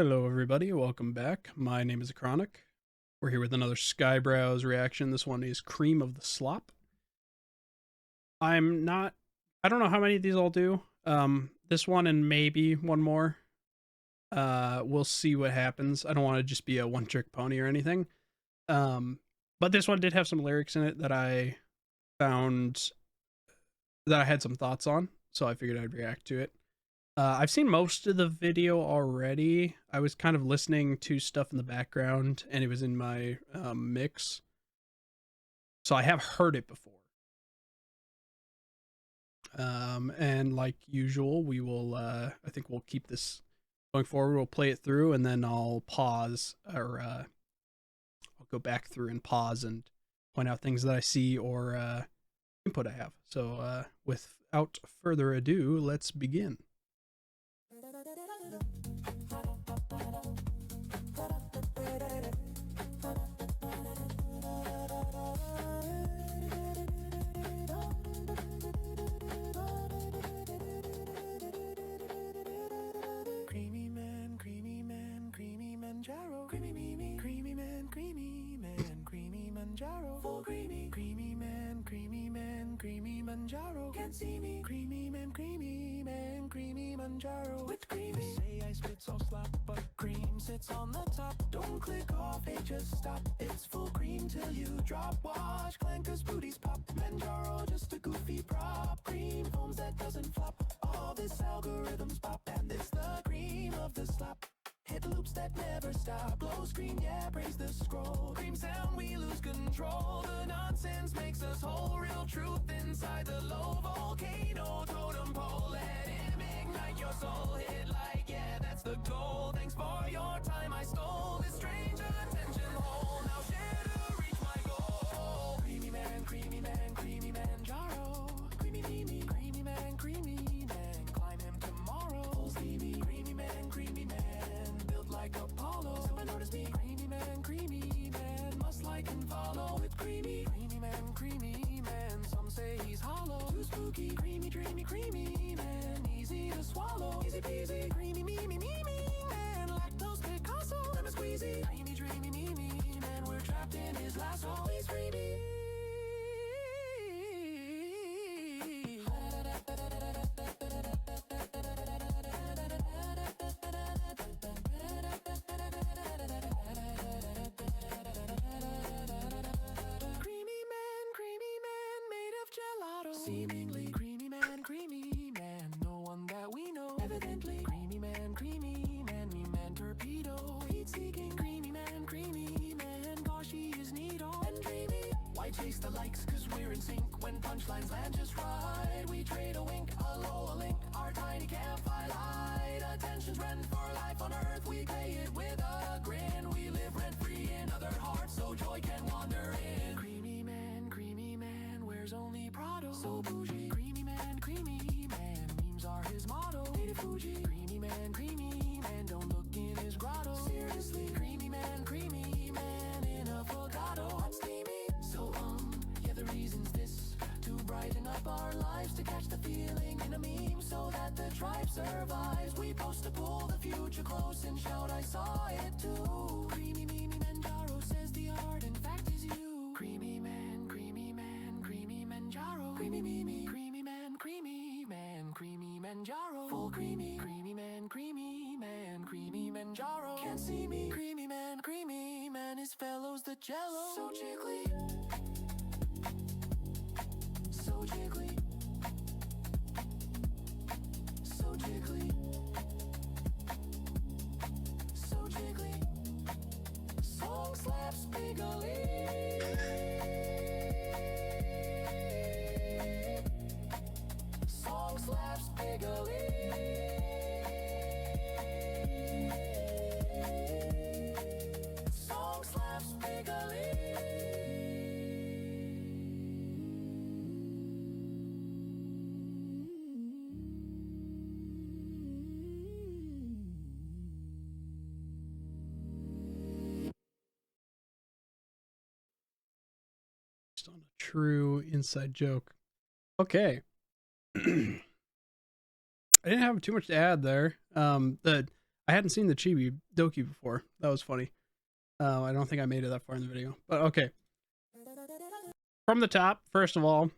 Hello, everybody. Welcome back. My name is Chronic. We're here with another Skyebrows reaction. This one is Cream of the Slop. I'm not. I don't know how many of these I'll do. This one and maybe one more. We'll see what happens. I don't want to just be a one-trick pony or anything. But this one did have some lyrics in it that I found that I had some thoughts on, so I figured I'd react to it. I've seen most of the video already. I was kind of listening to stuff in the background, and it was in my mix, so I have heard it before. And like usual, we will. I think we'll keep this going forward. We'll play it through, and then I'll pause, or I'll go back through and pause and point out things that I see or input I have. So, without further ado, let's begin. Full creamy man, creamy Manjaro. Can't see me, creamy man, creamy Manjaro. With creamy, they say I spit so slop, but cream sits on the top. Don't click off, hey, just stop. It's full cream till you drop. Watch clankers, booties pop. Manjaro, just a goofy prop. Cream foams that doesn't flop. All this algorithms pop, and it's the cream of the slop. Hit loops that never stop. Blow screen, yeah, praise the scroll. Cream sound, we lose control. The nonsense makes us whole. Real truth inside the low volcano totem pole. Let him ignite your soul. Hit like, yeah, that's the goal. Thanks for your time. I stole this strange attention hole. Now share to reach my goal. Creamy man, Jaro. Creamy man, climb him tomorrow. Sleepy, creamy man. Like Apollo, so notice me. Creamy man, must like and follow with creamy man. Some say he's hollow, too spooky. Creamy man, easy to swallow, easy peasy. Creamy me man, lactose Picasso, lemon squeezy. Creamy me man, we're trapped in his lasso. He's creamy. Seemingly creamy man, no one that we know. Evidently creamy man, me man torpedo. Heat-seeking creamy man, gosh he is neato and dreamy. Why chase the likes, cause we're in sync. When punchlines land just right, we trade a wink, a link. Our tiny campfire light, attention's rent for life on earth. We pay it with a grin, we live rent-free in other hearts, so joy can wander in. Creamy man, wears only Prado. So bougie, creamy man, memes are his motto. Native Fuji, creamy man, don't look in his grotto. Seriously, creamy man, in a Fogado. Hot steamy, so yeah, the reason's this: to brighten up our lives, to catch the feeling in a meme, so that the tribe survives. We post to pull the future close and shout, I saw it too. Creamy Manjaro says the art in fact is you. Creamy man, Manjaro. Creamy man, creamy Manjaro. Full creamy man, creamy Manjaro. Can't see me, creamy man, his fellows the jello. So jiggly, so jiggly, so jiggly, so jiggly. Song slaps bigly. Slaps bigly. Song slaps bigly. Based on a true inside joke. Okay. I didn't have too much to add there. I hadn't seen the Chibi Doki before. That was funny. I don't think I made it that far in the video, but okay. From the top, first of all,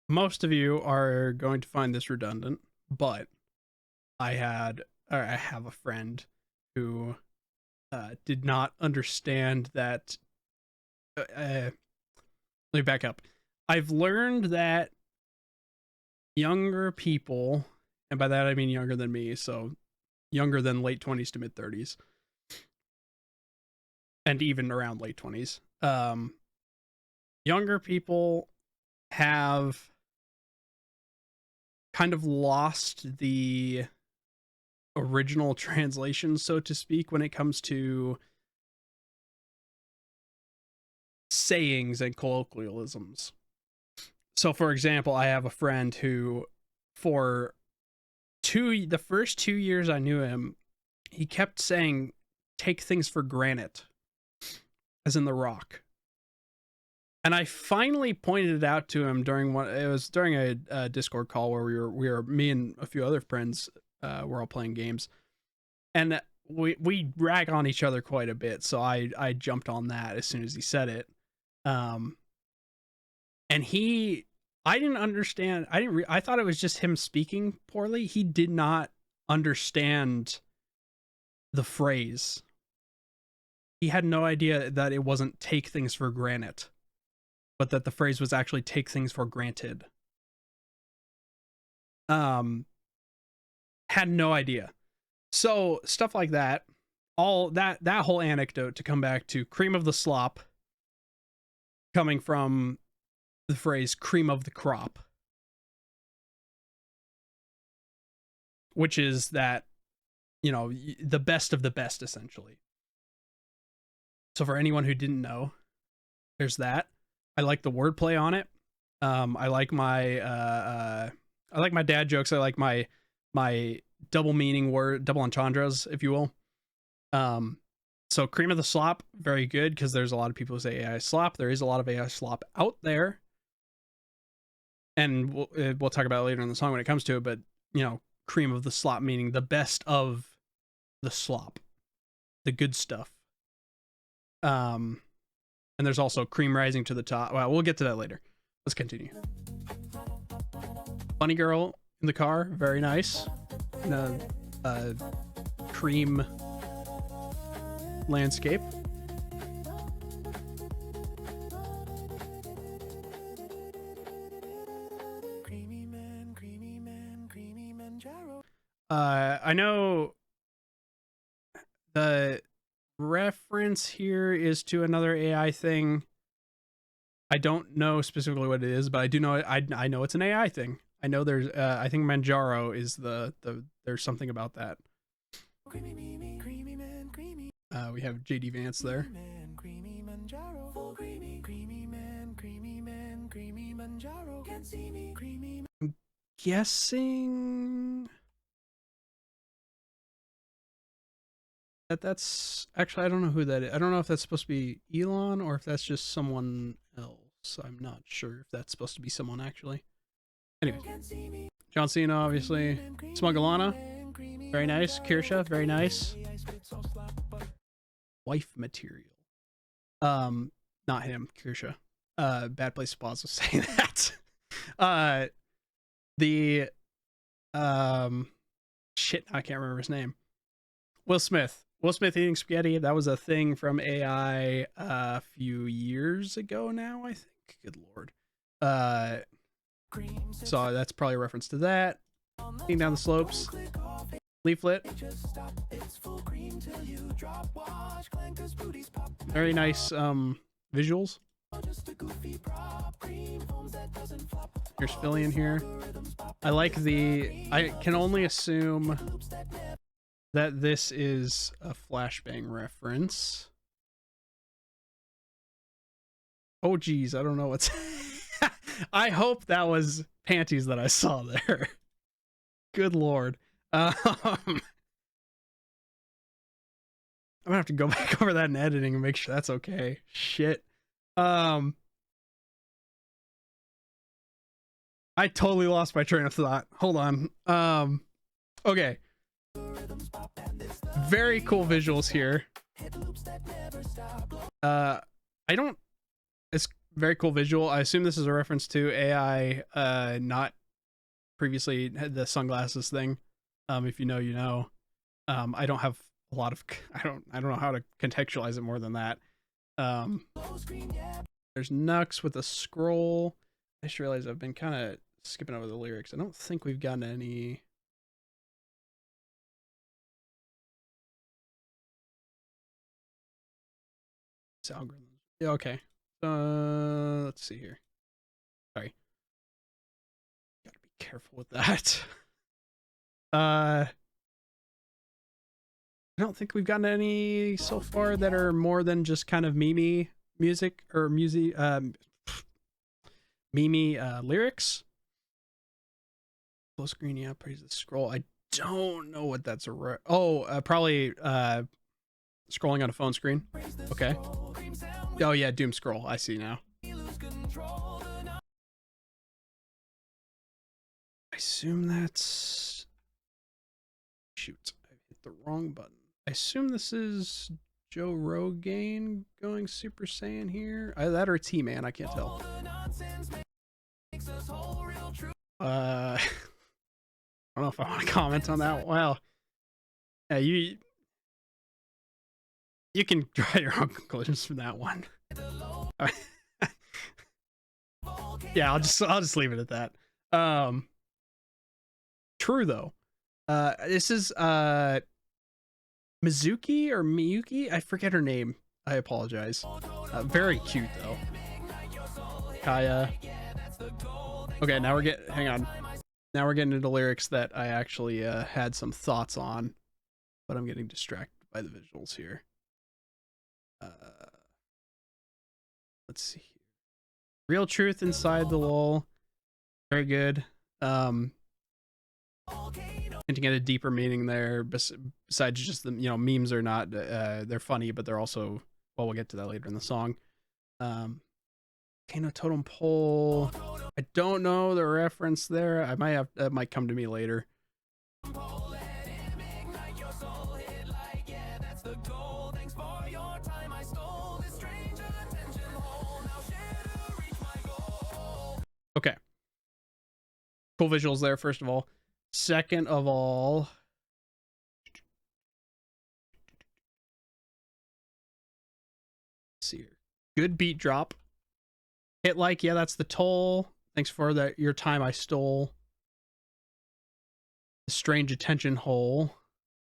most of you are going to find this redundant, but I have a friend who did not understand that. Let me back up. I've learned that younger people, and by that I mean younger than me, so younger than late 20s to mid 30s, and even around late 20s, younger people have kind of lost the original translation, so to speak, when it comes to sayings and colloquialisms. So, for example, I have a friend who, for the first 2 years I knew him, he kept saying, take things for granted, as in The Rock. And I finally pointed it out to him during a Discord call where we were me and a few other friends were all playing games, and we rag on each other quite a bit. So I jumped on that as soon as he said it, and I didn't understand. I thought it was just him speaking poorly. He did not understand the phrase. He had no idea that it wasn't take things for granted, but that the phrase was actually take things for granted. Had no idea. So stuff like that, all that whole anecdote to come back to cream of the slop coming from the phrase cream of the crop, which is that, you know, the best of the best, essentially. So for anyone who didn't know, there's that. I like the wordplay on it. I like my dad jokes. I like my double meaning word, double entendres, if you will. So cream of the slop, very good, because there's a lot of people who say AI slop. There is a lot of AI slop out there, and we'll talk about it later in the song when it comes to it. But you know, cream of the slop meaning the best of the slop, the good stuff. And there's also cream rising to the top. Well, we'll get to that later. Let's continue. Bunny girl in the car, very nice. In a cream landscape. Creamy man, creamy man, creamy manjaro. I know the reference here is to another AI thing. I don't know specifically what it is, but I do know I know it's an AI thing. I know there's I think Manjaro is the there's something about that. Creamy man, creamy. We have JD Vance there. Man, creamy manjaro. Full creamy, creamy man, creamy man, creamy manjaro. Can't see me, creamy. Guessing that's actually, I don't know who that is. I don't know if that's supposed to be Elon or if that's just someone else. I'm not sure if that's supposed to be someone actually. Anyway, John Cena, obviously. Smugglana, very nice. Kirsha, very nice. Wife material. Not him, Kirsha. Bad place to pause to say that. Shit, I can't remember his name. Will Smith eating spaghetti. That was a thing from AI a few years ago now, I think. Good lord. So that's probably a reference to that. Eating down the slopes. Leaflet. Very nice visuals. Here's Fillion here. I can only assume that this is a flashbang reference. Oh geez, I don't know what's I hope that was panties that I saw there. Good lord. I'm gonna have to go back over that in editing and make sure that's okay. Shit. I totally lost my train of thought. Hold on. Okay. Very cool visuals here. I don't. It's very cool visual. I assume this is a reference to AI. Not previously had the sunglasses thing. If you know, you know. I don't have a lot of. I don't know how to contextualize it more than that. There's Nux with a scroll. I just realized I've been kind of skipping over the lyrics. I don't think we've gotten any. Algorithms. Yeah, okay. Let's see here. Sorry. Gotta be careful with that. I don't think we've gotten any so far that are more than just kind of meme music or music meme lyrics. Full screen, yeah, praise the scroll. I don't know what that's probably scrolling on a phone screen. Okay. Oh yeah, doom scroll. I see now. I assume that's... Shoot, I hit the wrong button. I assume this is Joe Rogan going Super Saiyan here. That or T-Man, I can't tell. I don't know if I want to comment on that. Well, yeah, you can draw your own conclusions from that one. Yeah, I'll just leave it at that. True though. This is Mizuki or Miyuki? I forget her name. I apologize. Very cute though. Kaya. Okay, now we're getting. Hang on. Now we're getting into lyrics that I actually had some thoughts on, but I'm getting distracted by the visuals here. Let's see. Real truth inside the lull. Very good. Hinting at a deeper meaning there. Besides just the memes are not they're funny, but they're also, well, we'll get to that later in the song. Volcano totem pole. I don't know the reference there. I might have, that might come to me later. Okay. Cool visuals there, first of all. Second of all, let's see here. Good beat drop. Hit like, yeah, that's the toll. Thanks for that. Your time I stole. Strange attention hole.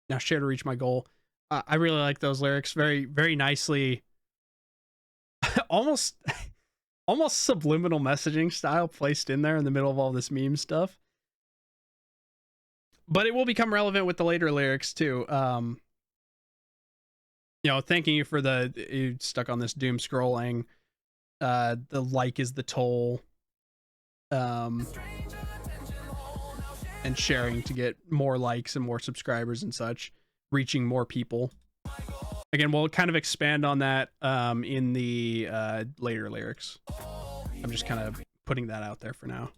Now share to reach my goal. I really like those lyrics. Very, very nicely. almost subliminal messaging style placed in there in the middle of all this meme stuff. But it will become relevant with the later lyrics too. Thanking you for you stuck on this doom scrolling. The like is the toll. And sharing to get more likes and more subscribers and such, reaching more people. Again, we'll kind of expand on that in the later lyrics. I'm just kind of putting that out there for now.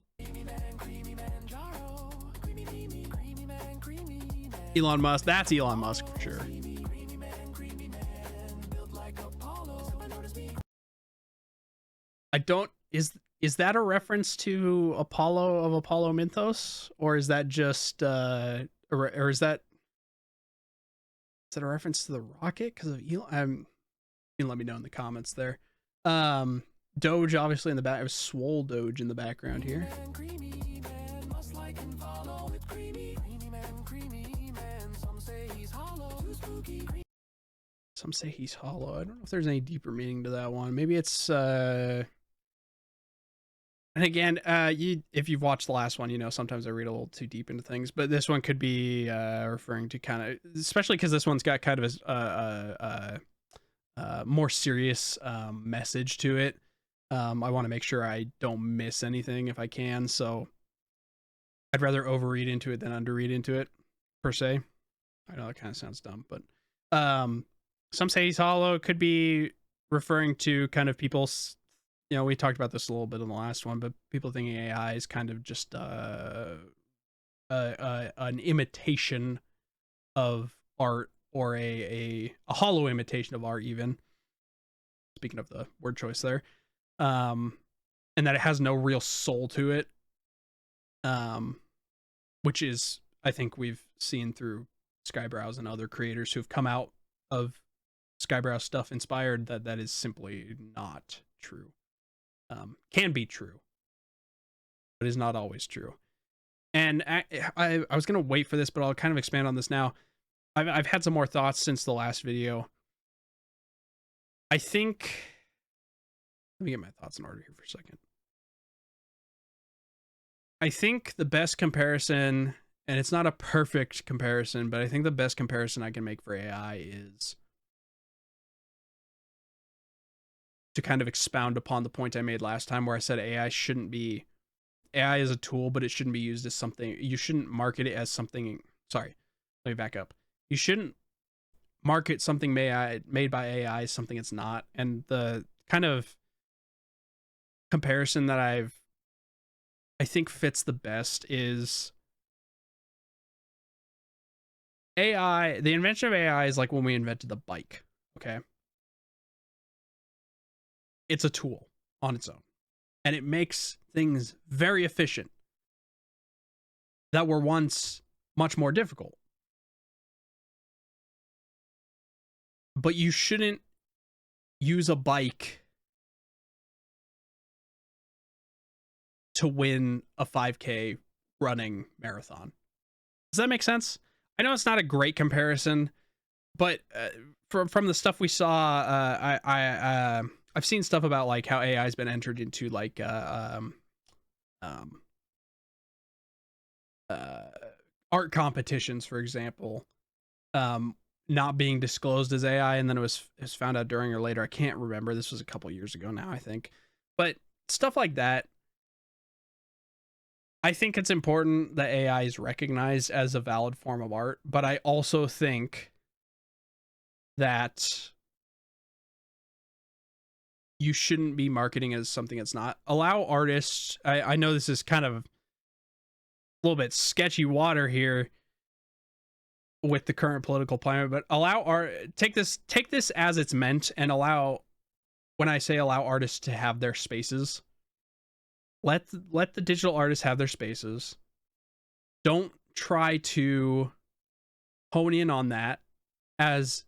Elon Musk, that's Elon Musk for sure. I don't, is that a reference to Apollo of Apollo Mythos, or is that just or is that a reference to the rocket because of Elon? You can let me know in the comments there. Doge obviously in the back. It was Swole Doge in the background here. Some say he's hollow. I don't know if there's any deeper meaning to that one. Maybe it's and again, if you've watched the last one, sometimes I read a little too deep into things, but this one could be referring to kind of, especially because this one's got kind of a more serious message to it. I want to make sure I don't miss anything if I can, so I'd rather overread into it than underread into it, per se. I know that kind of sounds dumb, but some say he's hollow. Could be referring to kind of people's, we talked about this a little bit in the last one, but people thinking AI is kind of just a an imitation of art, or a hollow imitation of art, even. Speaking of the word choice there, and that it has no real soul to it, which is, I think we've seen through Skyebrows and other creators who've come out of Skyebrows stuff inspired, that is simply not true. Can be true, but is not always true. And I was gonna wait for this, but I'll kind of expand on this now. I've had some more thoughts since the last video. I think, let me get my thoughts in order here for a second. I think the best comparison, and it's not a perfect comparison, but I think the best comparison I can make for AI is to kind of expound upon the point I made last time, where I said AI is a tool, but it shouldn't be used as something. You shouldn't market it as something. Sorry, let me back up. You shouldn't market something made by AI as something it's not. And the kind of comparison that I think fits the best is AI. The invention of AI is like when we invented the bike. Okay, it's a tool on its own, and it makes things very efficient that were once much more difficult. But you shouldn't use a bike to win a 5K running marathon. Does that make sense? I know it's not a great comparison, but from the stuff we saw, I've seen stuff about like how AI has been entered into like art competitions, for example, not being disclosed as AI, and then it was found out during or later. I can't remember. This was a couple years ago now, I think. But stuff like that, I think it's important that AI is recognized as a valid form of art, but I also think that you shouldn't be marketing as something it's not. Allow artists, I know this is kind of a little bit sketchy water here with the current political climate, but allow take this as it's meant, and allow, when I say allow artists to have their spaces, let the digital artists have their spaces. Don't try to hone in on that as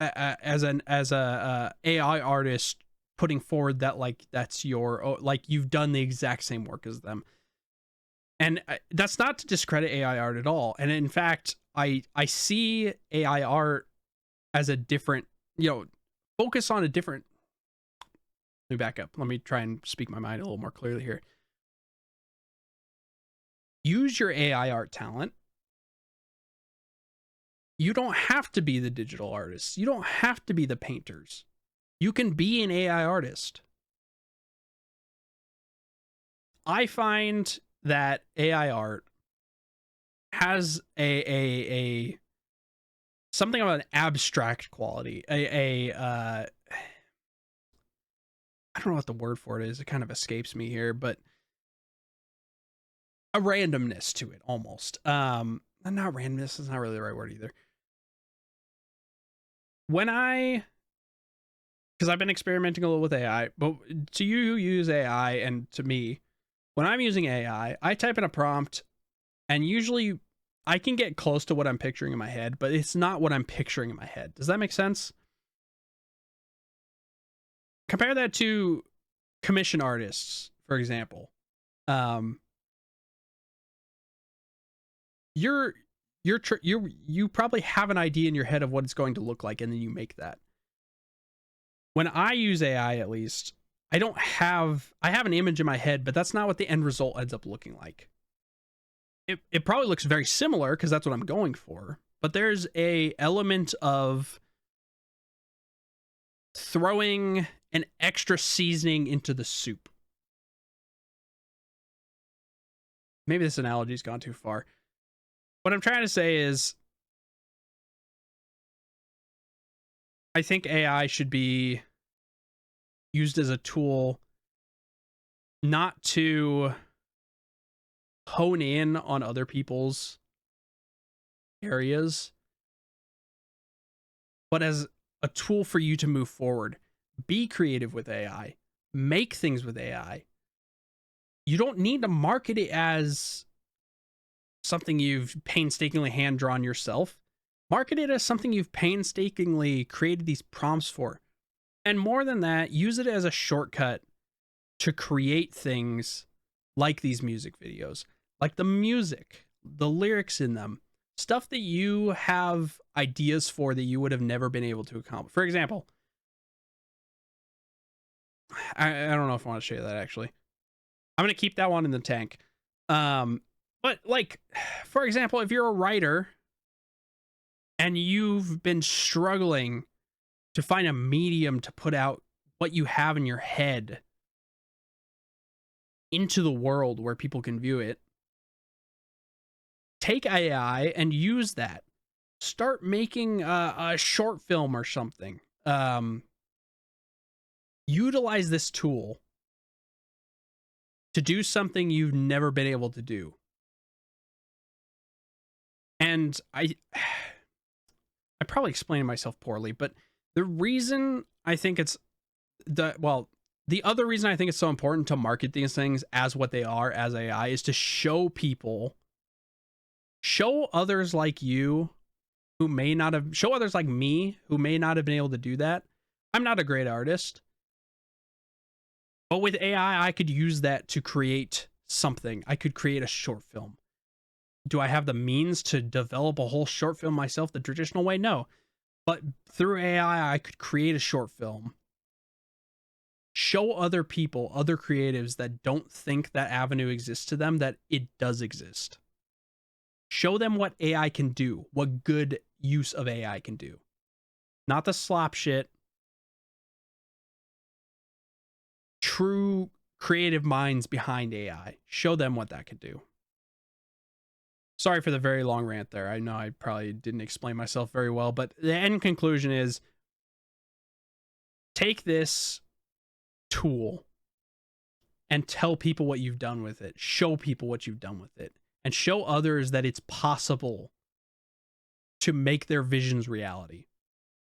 a AI artist putting forward that like that's your, like you've done the exact same work as them. And that's not to discredit AI art at all. And in fact, I see AI art as a different, focus on a different. Let me back up. Let me try and speak my mind a little more clearly here. Use your AI art talent. You don't have to be the digital artists. You don't have to be the painters. You can be an AI artist. I find that AI art has a something of an abstract quality. I don't know what the word for it is. It kind of escapes me here, but a randomness to it almost. Not randomness is not really the right word either. Because I've been experimenting a little with AI, but to you use AI, and to me, when I'm using AI, I type in a prompt, and usually I can get close to what I'm picturing in my head, but it's not what I'm picturing in my head. Does that make sense? Compare that to commission artists, for example. You probably have an idea in your head of what it's going to look like, and then you make that. When I use AI, at least, I have an image in my head, but that's not what the end result ends up looking like. It probably looks very similar because that's what I'm going for, but there's a element of throwing an extra seasoning into the soup. Maybe this analogy's gone too far. What I'm trying to say is, I think AI should be used as a tool, not to hone in on other people's areas, but as a tool for you to move forward. Be creative with AI. Make things with AI. You don't need to market it as something you've painstakingly hand drawn yourself. Market it as something you've painstakingly created these prompts for. And more than that, use it as a shortcut to create things like these music videos, like the music, the lyrics in them, stuff that you have ideas for that you would have never been able to accomplish. For example, I don't know if I want to show you that actually. I'm going to keep that one in the tank. But like, for example, if you're a writer and you've been struggling to find a medium to put out what you have in your head into the world where people can view it, take AI and use that. Start making a short film or something. Utilize this tool to do something you've never been able to do. And I probably explained myself poorly, but the reason I think it's the other reason I think it's so important to market these things as what they are, as AI, is to show people, show others like you who may not have, show others like me who may not have been able to do that. I'm not a great artist, but with AI, I could use that to create something. I could create a short film. Do I have the means to develop a whole short film myself the traditional way? No. But through AI, I could create a short film. Show other people, other creatives that don't think that avenue exists to them, that it does exist. Show them what AI can do, what good use of AI can do. Not the slop shit. True creative minds behind AI. Show them what that can do. Sorry for the very long rant there. I know I probably didn't explain myself very well, but the end conclusion is take this tool and tell people what you've done with it. Show people what you've done with it. And show others that it's possible to make their visions reality,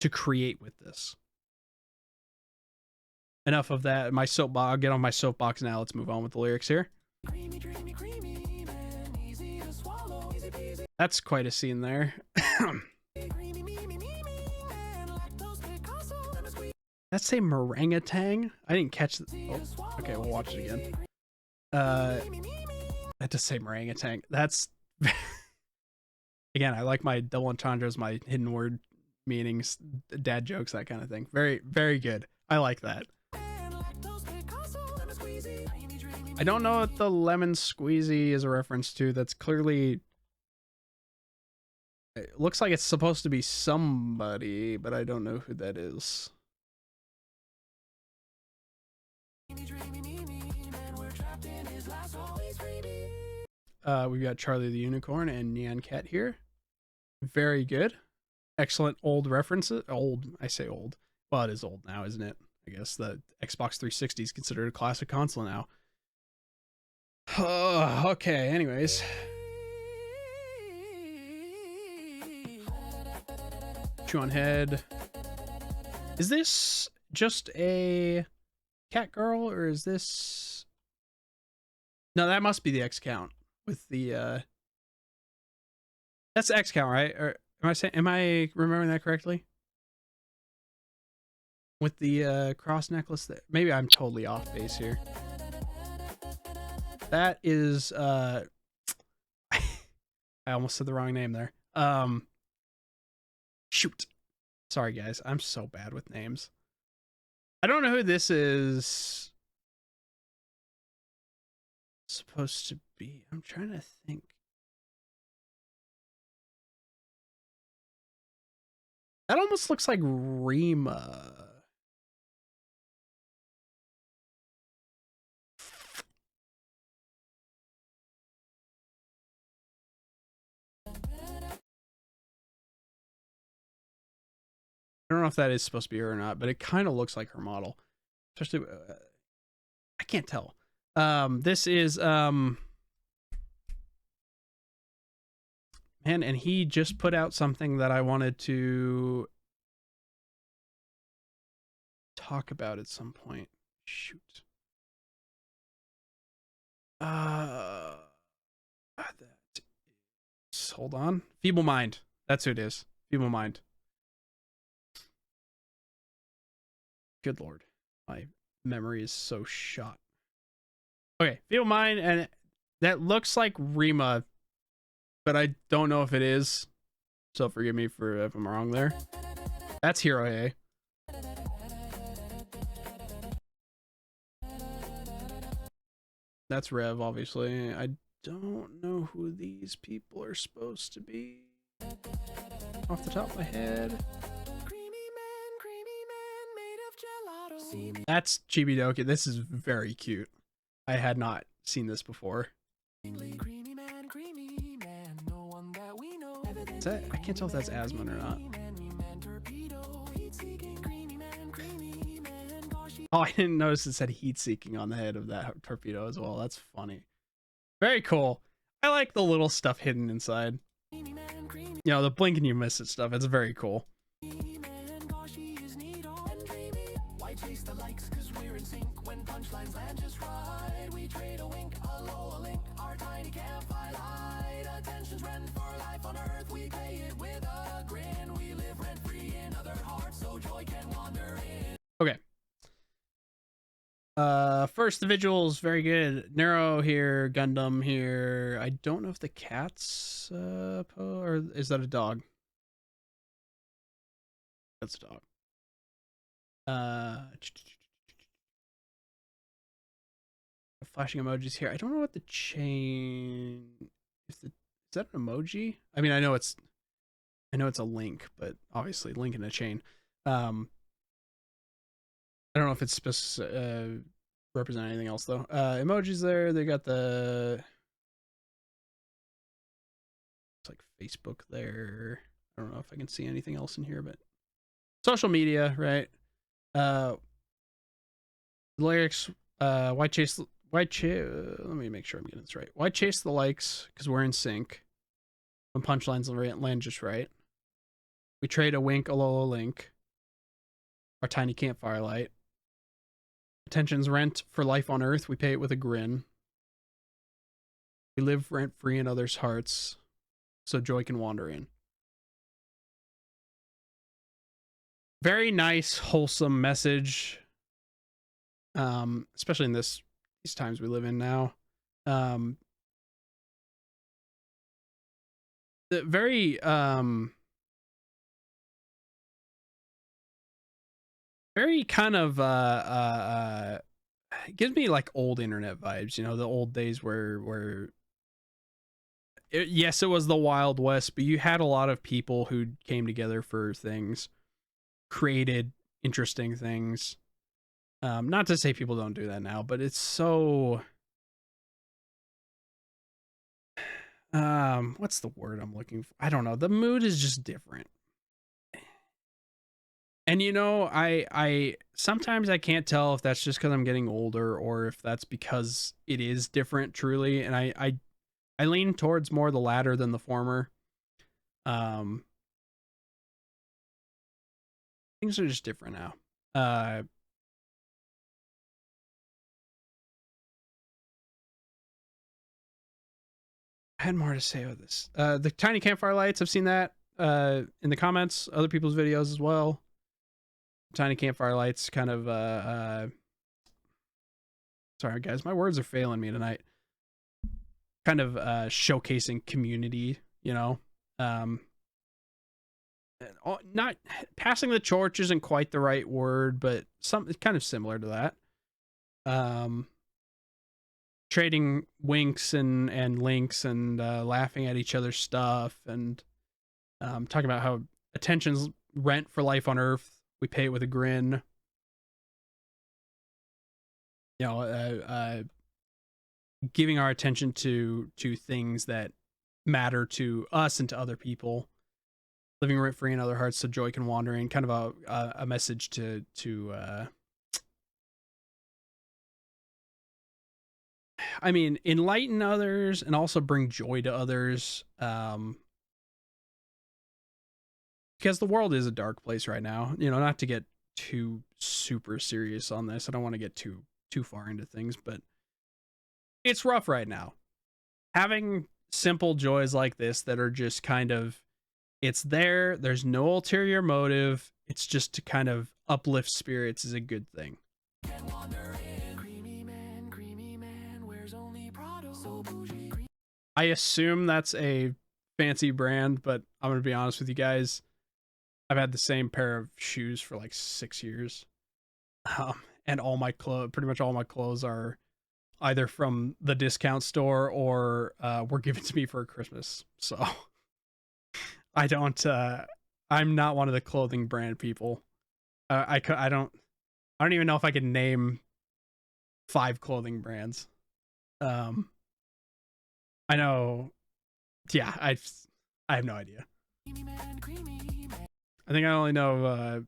to create with this. Enough of that. My soapbox. I'll get on my soapbox now. Let's move on with the lyrics here. Creamy, dreamy, creamy, man, easy to swallow, easy peasy. That's quite a scene there. Creamy, me, man, lactose Picasso, lemon squeeze. That say meringatang? I didn't catch the. Oh, okay, we'll watch it again. That does say meringatang. That's again, I like my double entendres, my hidden word meanings, dad jokes, that kind of thing. Very, very good. I like that. I don't know what the lemon squeezy is a reference to. That's clearly, it looks like it's supposed to be somebody, but I don't know who that is. We've got Charlie the Unicorn and Nyan Cat here. Very good. Excellent old references. Old, I say old. Well, it is old now, isn't it? I guess the Xbox 360 is considered a classic console now. Okay, anyways. Chew on head. Is this just a cat girl, or is this... No, that must be the X count with the that's the X count, right? Or am I remembering that correctly? With the cross necklace there. Maybe I'm totally off base here. That is I almost said the wrong name there. Shoot. Sorry guys, I'm so bad with names. I don't know who this is supposed to be. I'm trying to think. That almost looks like Rima. I don't know if that is supposed to be her or not, but it kind of looks like her model. Especially, I can't tell. This is, And he just put out something that I wanted to talk about at some point. Shoot. Hold on. Feeble Mind. That's who it is. Feeble Mind. Good lord. My memory is so shot. Okay, Feeble Mind, and that looks like Rima, but I don't know if it is. So forgive me for if I'm wrong there. That's Hirohei. That's Rev, obviously. I don't know who these people are supposed to be off the top of my head. That's Chibidoki. This is very cute. I had not seen this before. Is that, I can't tell if that's Asmon or not. Oh, I didn't notice it said heat seeking on the head of that torpedo as well. That's funny. Very cool. I like the little stuff hidden inside. You know, the blink and you miss it stuff. It's very cool. Okay. First, the visuals, very good. Nero here, Gundam here. I don't know if the cat's or is that a dog? That's a dog. Flashing emojis here. I don't know what the chain is that an emoji? I mean, I know it's a link, but obviously link in a chain. I don't know if it's supposed to represent anything else though. Emojis there. They got the it's like Facebook there. I don't know if I can see anything else in here, but social media, right? Lyrics. Why chase? Let me make sure I'm getting this right. Why chase the likes? Because we're in sync. When punchlines land just right. We trade a wink, a Lolo link. Our tiny campfire light. Attention's rent for life on Earth. We pay it with a grin. We live rent free in others' hearts, so joy can wander in. Very nice, wholesome message. Especially in these times we live in now. The very very kind of it gives me like old internet vibes, you know, the old days where yes, it was the Wild West, but you had a lot of people who came together for things, created interesting things. Not to say people don't do that now, but it's so what's the word I'm looking for? I don't know. The mood is just different. And you know, I sometimes I can't tell if that's just because I'm getting older or if that's because it is different truly. And I lean towards more the latter than the former. Things are just different now. I had more to say about this. The tiny campfire lights, I've seen that in the comments, other people's videos as well. Tiny campfire lights kind of sorry guys, my words are failing me tonight. Kind of showcasing community, you know. Not passing the torch isn't quite the right word, but something kind of similar to that. Trading winks and links and laughing at each other's stuff and talking about how attention's rent for life on Earth. We pay it with a grin. You know, giving our attention to things that matter to us and to other people. Living rent free in other hearts, so joy can wander in. Kind of a message to I mean, enlighten others and also bring joy to others. because the world is a dark place right now. You know, not to get too super serious on this. I don't want to get too far into things, but it's rough right now. Having simple joys like this that are just kind of, it's there, there's no ulterior motive, it's just to kind of uplift spirits is a good thing. I assume that's a fancy brand, but I'm gonna be honest with you guys, I've had the same pair of shoes for like 6 years, and all my clothes, pretty much all my clothes, are either from the discount store or were given to me for Christmas. So I don't. I'm not one of the clothing brand people. I don't even know if I can name 5 clothing brands. I know. Yeah, I have no idea. I think I only know.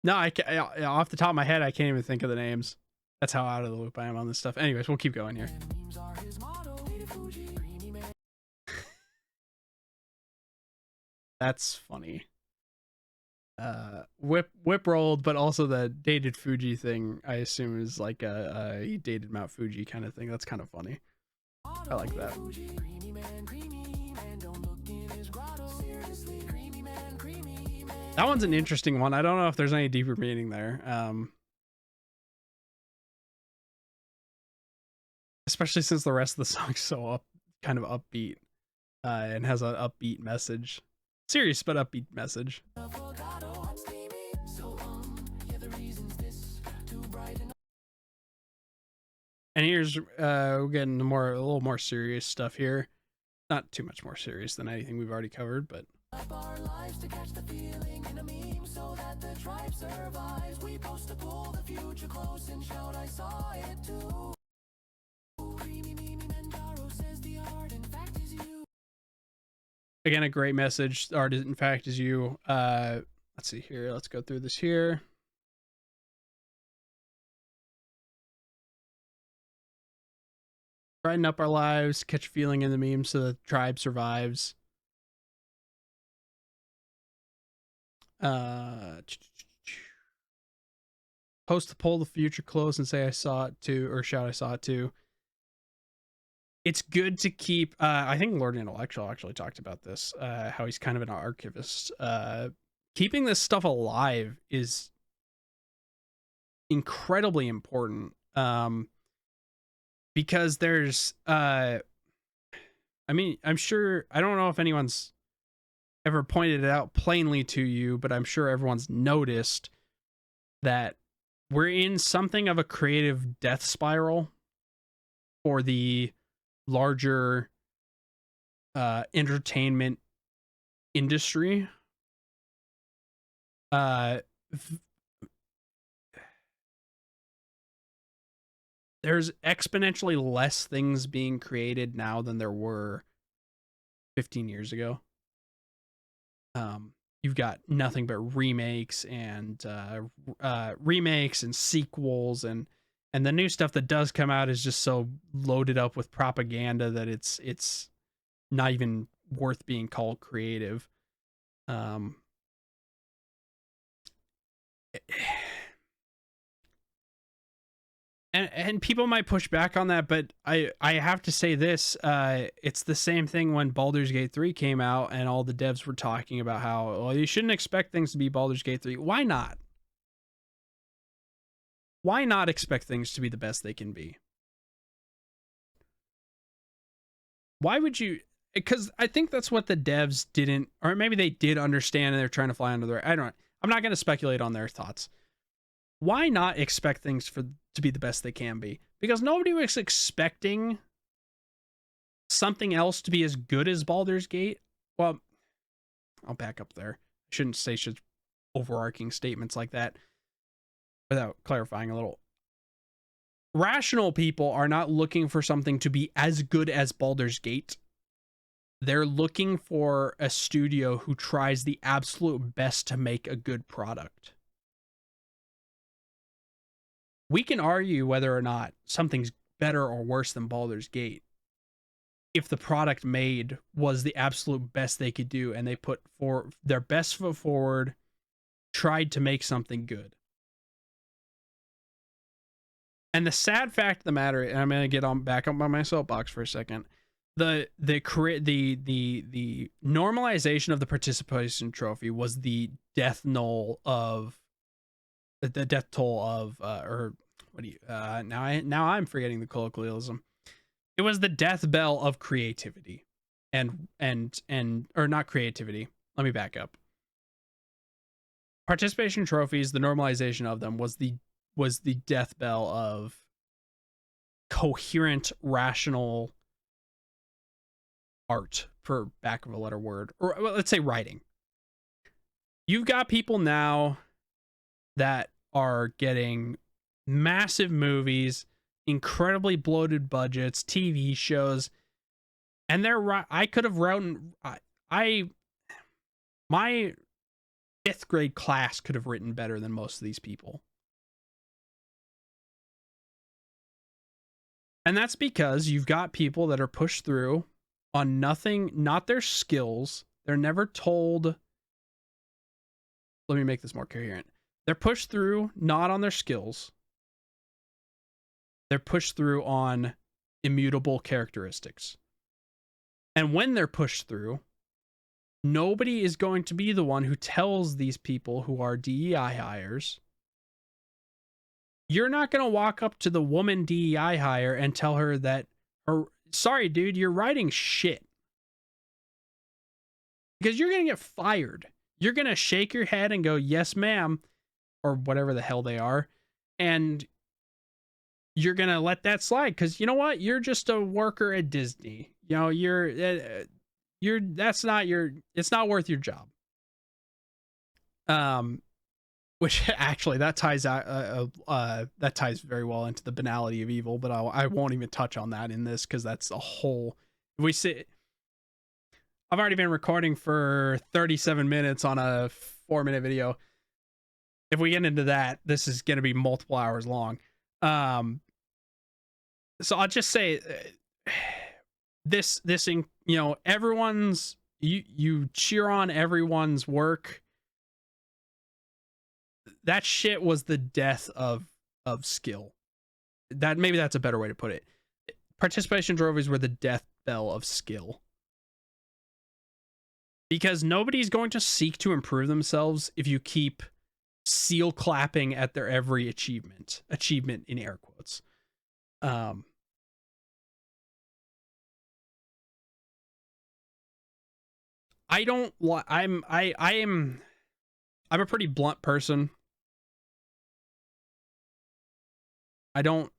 No, off the top of my head, I can't even think of the names. That's how out of the loop I am on this stuff. Anyways, we'll keep going here. That's funny. Whip rolled, but also the dated Fuji thing, I assume is like he dated Mount Fuji kind of thing. That's kind of funny. I like that. That one's an interesting one. I don't know if there's any deeper meaning there. Especially since the rest of the song's so kind of upbeat, and has an upbeat message. Serious but upbeat message. And here's we're getting a little more serious stuff here. Not too much more serious than anything we've already covered, but again, a great message. Art, in fact, is you. Let's see here. Let's go through this here. Brighten up our lives, catch a feeling in the meme so the tribe survives. Post the poll the future close and say I saw it too, or shout I saw it too. It's good to keep, I think Lord Intellectual actually talked about this, how he's kind of an archivist. Keeping this stuff alive is incredibly important. Because there's, I mean, I'm sure, I don't know if anyone's ever pointed it out plainly to you, but I'm sure everyone's noticed that we're in something of a creative death spiral for the larger entertainment industry. There's exponentially less things being created now than there were 15 years ago. You've got nothing but remakes and sequels, and the new stuff that does come out is just so loaded up with propaganda that it's not even worth being called creative. And people might push back on that, but I have to say this, it's the same thing when Baldur's Gate 3 came out and all the devs were talking about how, well, you shouldn't expect things to be Baldur's Gate 3. Why not? Why not expect things to be the best they can be? Why would you? Because I think that's what the devs didn't, or maybe they did understand and they're trying to fly under their, I don't know. I'm not going to speculate on their thoughts. Why not expect things to be the best they can be? Because nobody was expecting something else to be as good as Baldur's Gate. Well, I'll back up there. I shouldn't say overarching statements like that without clarifying a little. Rational people are not looking for something to be as good as Baldur's Gate. They're looking for a studio who tries the absolute best to make a good product. We can argue whether or not something's better or worse than Baldur's Gate. if the product made was the absolute best they could do and they put for their best foot forward, tried to make something good. And the sad fact of the matter, and I'm gonna get on back up on my soapbox for a second, the normalization of the participation trophy was the death knell of the death toll of or what do you now I'm forgetting the colloquialism. It was the death bell of creativity, and or not creativity. Let me back up. Participation trophies, the normalization of them was the death bell of coherent, rational art, for back of a letter word, or well, let's say writing. You've got people now that are getting massive movies, incredibly bloated budgets, TV shows, and I could have written my 5th grade class could have written better than most of these people. And that's because you've got people that are pushed through on nothing, not their skills. They're never told. Let me make this more coherent. They're pushed through not on their skills. They're pushed through on immutable characteristics. And when they're pushed through, nobody is going to be the one who tells these people who are DEI hires. You're not going to walk up to the woman DEI hire and tell her that, sorry, dude, you're writing shit. Because you're going to get fired. You're going to shake your head and go, yes, ma'am, or whatever the hell they are. And you're going to let that slide. Because you know what? You're just a worker at Disney. You know, it's not worth your job. Which actually that ties very well into the banality of evil, but I won't even touch on that in this because that's a whole. I've already been recording for 37 minutes on a 4-minute video. If we get into that, this is going to be multiple hours long. So I'll just say this everyone's you cheer on everyone's work. That shit was the death of skill. Maybe that's a better way to put it. Participation trophies were the death bell of skill. Because nobody's going to seek to improve themselves if you keep seal clapping at their every achievement in air quotes. I'm a pretty blunt person. I'm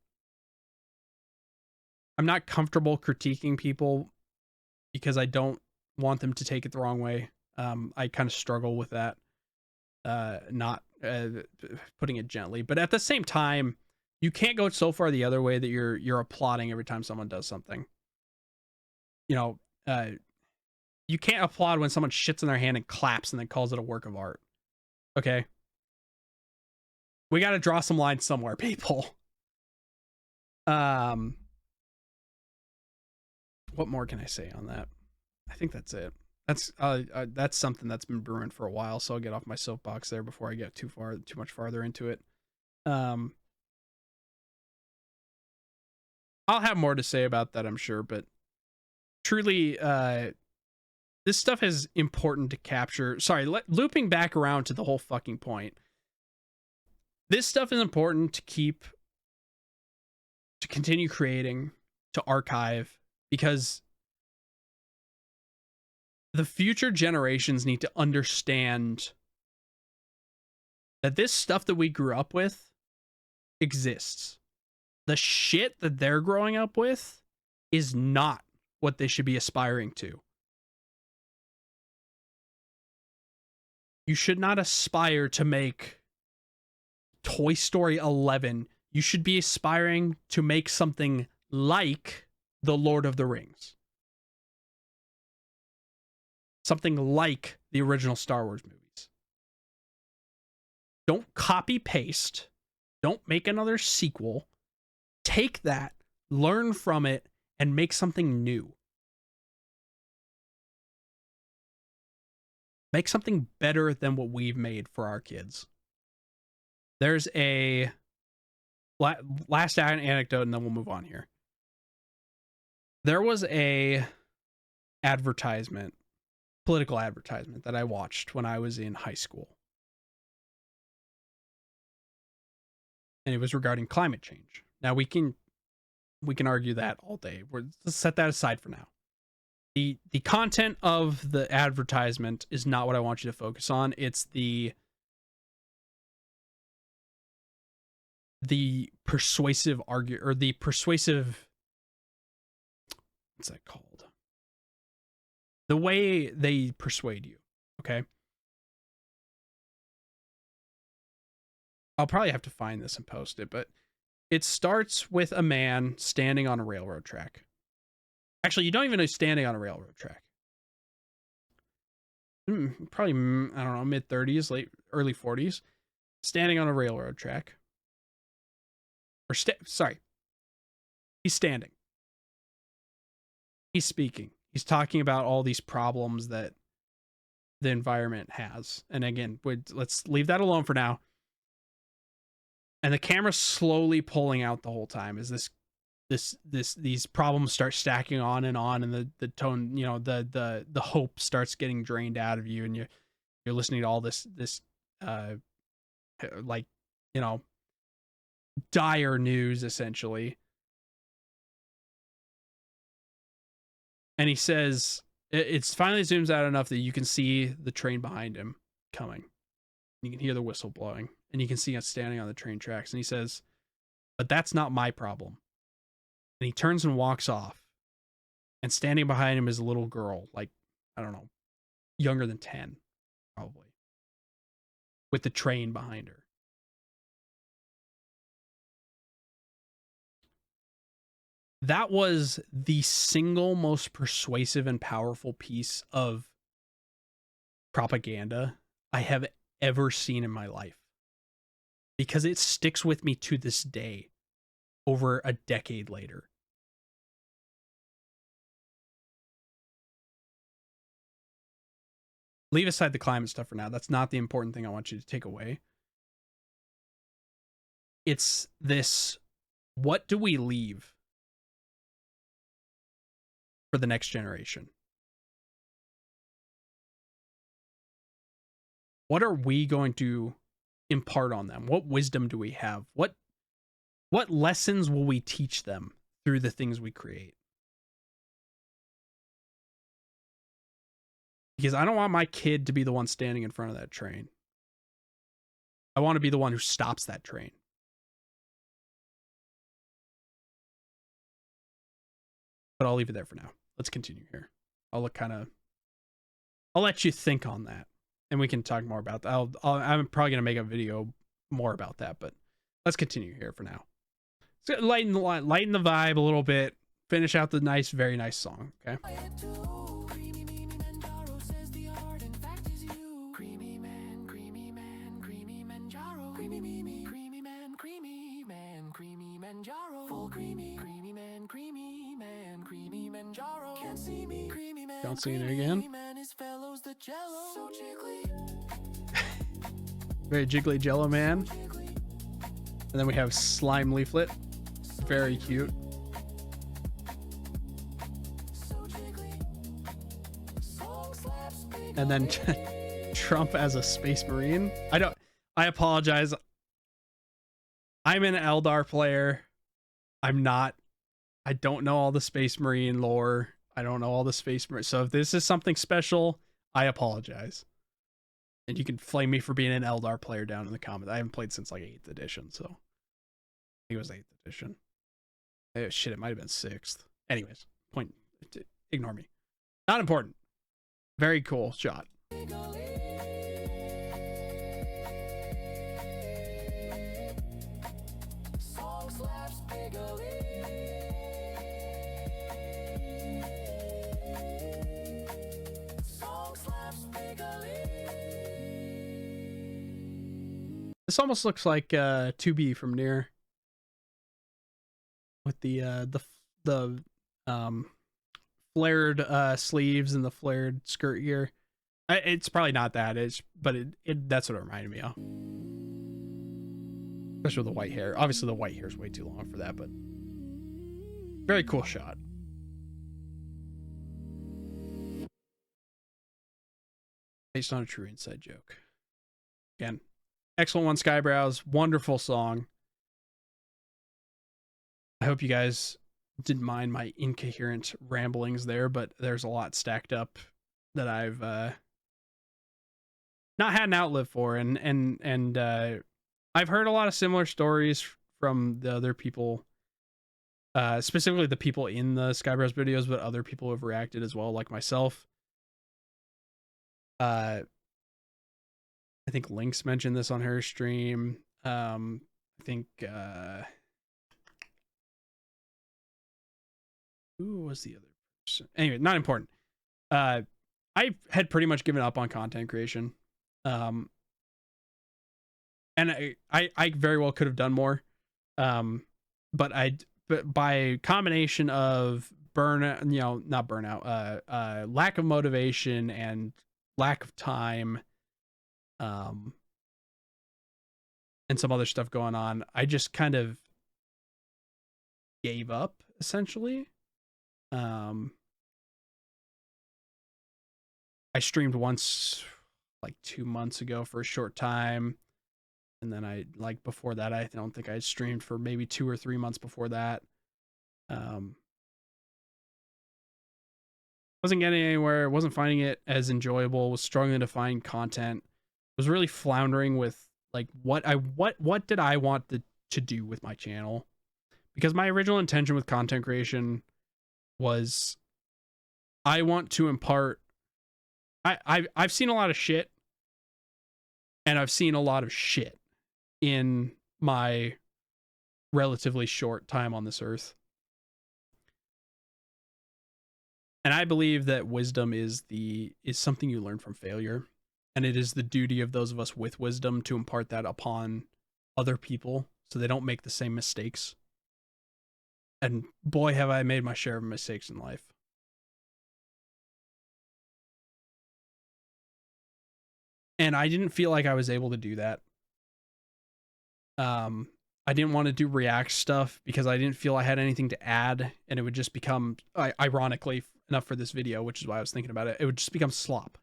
not comfortable critiquing people because I don't want them to take it the wrong way. I kind of struggle with that. Not putting it gently, but at the same time, you can't go so far the other way that you're applauding every time someone does something. You know, you can't applaud when someone shits in their hand and claps and then calls it a work of art. Okay? We got to draw some lines somewhere, people. What more can I say on that? I think that's it. That's something that's been brewing for a while, so I'll get off my soapbox there before I get too much farther into it. I'll have more to say about that, I'm sure, but truly, this stuff is important to capture. Sorry, looping back around to the whole fucking point. This stuff is important to continue creating, to archive, because the future generations need to understand that this stuff that we grew up with exists. The shit that they're growing up with is not what they should be aspiring to. You should not aspire to make Toy Story 11. You should be aspiring to make something like The Lord of the Rings. Something like the original Star Wars movies. Don't copy paste. Don't make another sequel. Take that, learn from it, and make something new. Make something better than what we've made for our kids. There's a last anecdote, and then we'll move on here. There was a advertisement, political advertisement, that I watched when I was in high school. And it was regarding climate change. Now we can argue that all day. Let's set that aside for now. The content of the advertisement is not what I want you to focus on. It's the persuasive what's that called? The way they persuade you, okay? I'll probably have to find this and post it, but it starts with a man standing on a railroad track. Actually, you don't even know he's standing on a railroad track. Probably, I don't know, mid-30s, early 40s. Standing on a railroad track. He's standing. He's speaking. He's talking about all these problems that the environment has. And again, let's leave that alone for now. And the camera's slowly pulling out the whole time as these problems start stacking on, and the tone, you know, the hope starts getting drained out of you, and you're listening to all this like, you know, dire news essentially. And he says, it's finally zooms out enough that you can see the train behind him coming. You can hear the whistle blowing, and you can see us standing on the train tracks. And he says, but that's not my problem. And he turns and walks off. And standing behind him is a little girl, like, I don't know, younger than 10, probably, with the train behind her. That was the single most persuasive and powerful piece of propaganda I have ever seen in my life, because it sticks with me to this day, over a decade later. Leave aside the climate stuff for now. That's not the important thing I want you to take away. It's this, what do we leave for the next generation? What are we going to impart on them? What wisdom do we have? What lessons will we teach them through the things we create? Because I don't want my kid to be the one standing in front of that train. I want to be the one who stops that train. But I'll leave it there for now. Let's continue here. I'll let you think on that, and we can talk more about that. I'm probably gonna make a video more about that, but let's continue here for now. Let's lighten the vibe a little bit. Finish out the very nice song. Okay. Don't see it again. Very jiggly Jello Man. And then we have Slime Leaflet. Very cute. And then Trump as a Space Marine. I apologize. I'm an Eldar player. I don't know all the Space Marine lore. I don't know all the Space Marine. So if this is something special, I apologize. And you can flame me for being an Eldar player down in the comments. I haven't played since like 8th edition, so I think it was 8th edition. Shit, it might have been 6th. Anyways, ignore me. Not important. Very cool shot. This almost looks like 2B from Nier, with the flared sleeves and the flared skirt here. It's probably not that, but that's what it reminded me of. Especially with the white hair. Obviously, the white hair is way too long for that, but very cool shot. Based on a true inside joke. Again, excellent one, Skyebrows. Wonderful song. I hope you guys didn't mind my incoherent ramblings there, but there's a lot stacked up that I've not had an outlet for, and I've heard a lot of similar stories from the other people, specifically the people in the Skyebrows videos, but other people have reacted as well, like myself. I think Lynx mentioned this on her stream. I think who was the other person? Anyway, not important. I had pretty much given up on content creation. And I very well could have done more. But by combination of burnout, not burnout, lack of motivation and lack of time, and some other stuff going on, I just kind of gave up essentially. I streamed once like 2 months ago for a short time. And then before that, I don't think I streamed for maybe 2 or 3 months before that. Wasn't getting anywhere, wasn't finding it as enjoyable, was struggling to find content, was really floundering with like what did I want to do with my channel? Because my original intention with content creation was I want to impart. I've seen a lot of shit, and I've seen a lot of shit in my relatively short time on this earth. And I believe that wisdom is something you learn from failure, and it is the duty of those of us with wisdom to impart that upon other people so they don't make the same mistakes. And boy, have I made my share of mistakes in life. And I didn't feel like I was able to do that. I didn't want to do React stuff because I didn't feel I had anything to add, and it would just become, ironically enough for this video, which is why I was thinking about it, it would just become slop.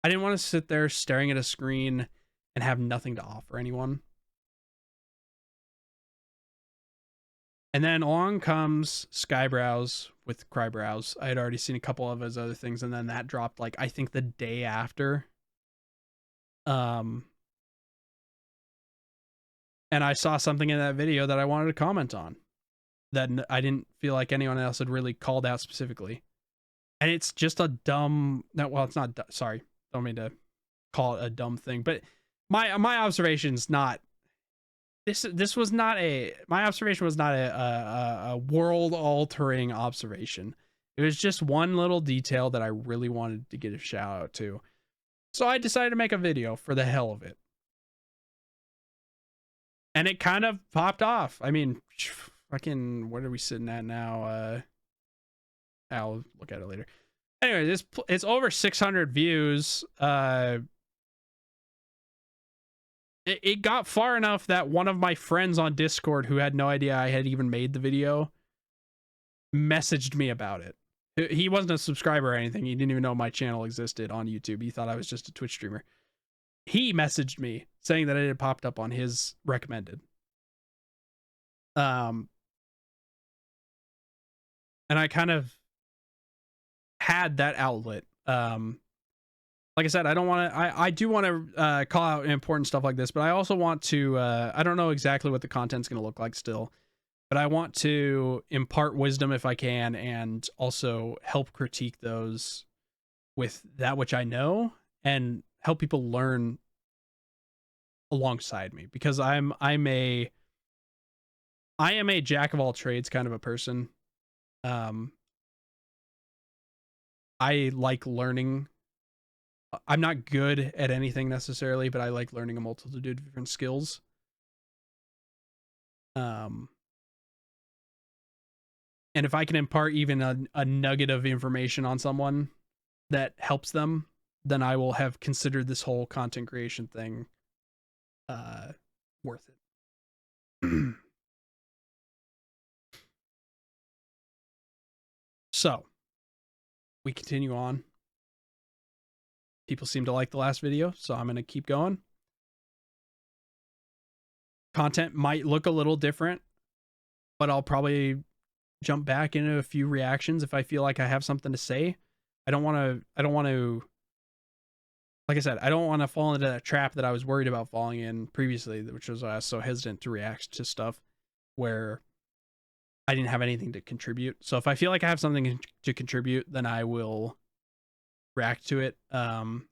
I didn't want to sit there staring at a screen and have nothing to offer anyone. And then along comes Skyebrows with Crybrows. I had already seen a couple of his other things, and then that dropped like I think the day after. And I saw something in that video that I wanted to comment on that I didn't feel like anyone else had really called out specifically. And it's just a dumb, well, it's not, sorry, don't mean to call it a dumb thing, but my observation's not, this was not my observation was not a world altering observation. It was just one little detail that I really wanted to get a shout out to. So I decided to make a video for the hell of it. And it kind of popped off. I mean, fucking, what are we sitting at now? I'll look at it later. Anyway, it's over 600 views. It got far enough that one of my friends on Discord, who had no idea I had even made the video, messaged me about it. He wasn't a subscriber or anything. He didn't even know my channel existed on YouTube. He thought I was just a Twitch streamer. He messaged me saying that it had popped up on his recommended. And I kind of had that outlet. Like I said, I don't want to, I do want to call out important stuff like this, but I also want to, I don't know exactly what the content's going to look like still, but I want to impart wisdom if I can, and also help critique those with that which I know, and help people learn alongside me, because I am a jack of all trades kind of a person. I like learning. I'm not good at anything necessarily, but I like learning a multitude of different skills. And if I can impart even a nugget of information on someone that helps them, then I will have considered this whole content creation thing worth it. So we continue on. People seem to like the last video, so I'm going to keep going. Content might look a little different, but I'll probably jump back into a few reactions if I feel like I have something to say. I don't want to like I said, I don't want to fall into that trap that I was worried about falling in previously, which was why I was so hesitant to react to stuff where I didn't have anything to contribute. So if I feel like I have something to contribute, then I will react to it. That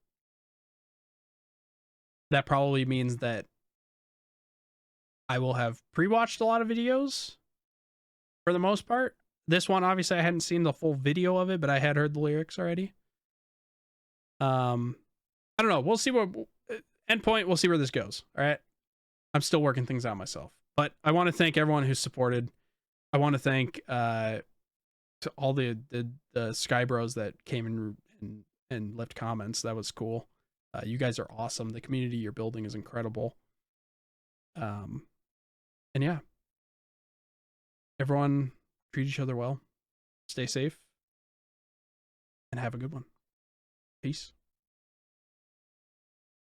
probably means that I will have pre-watched a lot of videos for the most part. This one, obviously, I hadn't seen the full video of it, but I had heard the lyrics already. I don't know. We'll see what endpoint. We'll see where this goes. All right. I'm still working things out myself, but I want to thank everyone who's supported. I want to thank to all the Skyebrows that came and left comments. That was cool. You guys are awesome. The community you're building is incredible. And yeah, everyone treat each other well, stay safe, and have a good one. Peace.